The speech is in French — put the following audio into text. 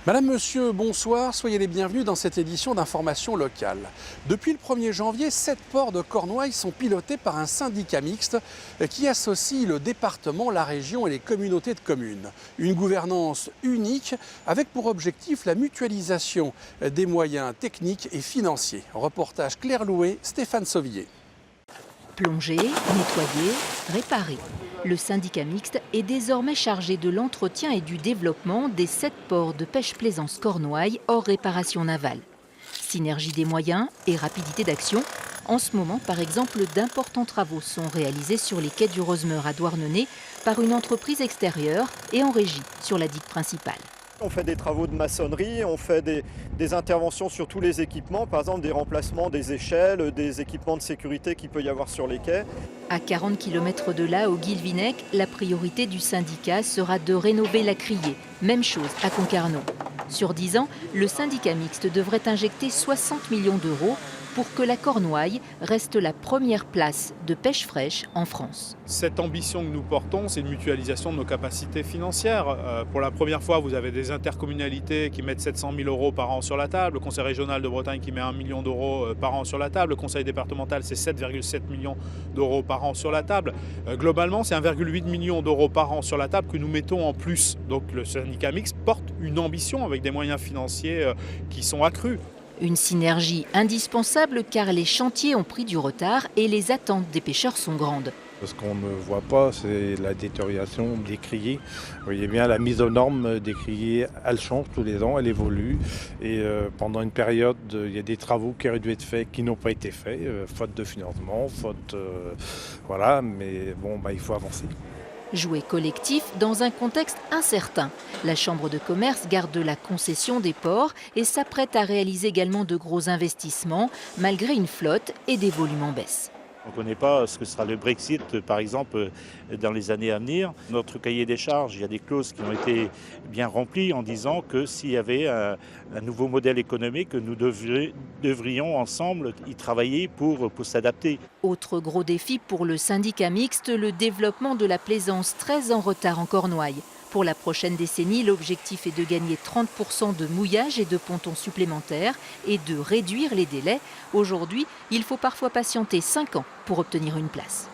Madame, monsieur, bonsoir, soyez les bienvenus dans cette édition d'information locale. Depuis le 1er janvier, 7 ports de Cornouailles sont pilotés par un syndicat mixte qui associe le département, la région et les communautés de communes. Une gouvernance unique avec pour objectif la mutualisation des moyens techniques et financiers. Reportage Claire Louet, Stéphane Sauvier. Plonger, nettoyer, réparer. Le syndicat mixte est désormais chargé de l'entretien et du développement des 7 ports de pêche-plaisance Cornouailles hors réparation navale. Synergie des moyens et rapidité d'action. En ce moment, par exemple, d'importants travaux sont réalisés sur les quais du Rosemeur à Douarnenez par une entreprise extérieure et en régie sur la digue principale. On fait des travaux de maçonnerie, on fait des interventions sur tous les équipements, par exemple des remplacements des échelles, des équipements de sécurité qu'il peut y avoir sur les quais. À 40 km de là, au Guilvinec, la priorité du syndicat sera de rénover la criée. Même chose à Concarneau. Sur 10 ans, le syndicat mixte devrait injecter 60 millions d'euros pour que la Cornouaille reste la première place de pêche fraîche en France. Cette ambition que nous portons, c'est une mutualisation de nos capacités financières. Pour la première fois, vous avez des intercommunalités qui mettent 700 000 euros par an sur la table, le Conseil régional de Bretagne qui met 1 million d'euros par an sur la table, le Conseil départemental c'est 7,7 millions d'euros par an sur la table. Globalement, c'est 1,8 million d'euros par an sur la table que nous mettons en plus. Donc le syndicat mixte porte une ambition avec des moyens financiers qui sont accrus. Une synergie indispensable car les chantiers ont pris du retard et les attentes des pêcheurs sont grandes. Ce qu'on ne voit pas, c'est la détérioration des criées. Vous voyez bien, la mise aux normes des criées, elle change tous les ans, elle évolue. Et pendant une période, il y a des travaux qui auraient dû être faits qui n'ont pas été faits, faute de financement, faute... voilà, mais bon, il faut avancer. Jouer collectif dans un contexte incertain. La Chambre de commerce garde la concession des ports et s'apprête à réaliser également de gros investissements malgré une flotte et des volumes en baisse. On ne connaît pas ce que sera le Brexit, par exemple, dans les années à venir. Notre cahier des charges, il y a des clauses qui ont été bien remplies en disant que s'il y avait un nouveau modèle économique, nous devrions ensemble y travailler pour s'adapter. Autre gros défi pour le syndicat mixte, le développement de la plaisance très en retard en Cornouailles. Pour la prochaine décennie, l'objectif est de gagner 30% de mouillage et de pontons supplémentaires et de réduire les délais. Aujourd'hui, il faut parfois patienter 5 ans pour obtenir une place.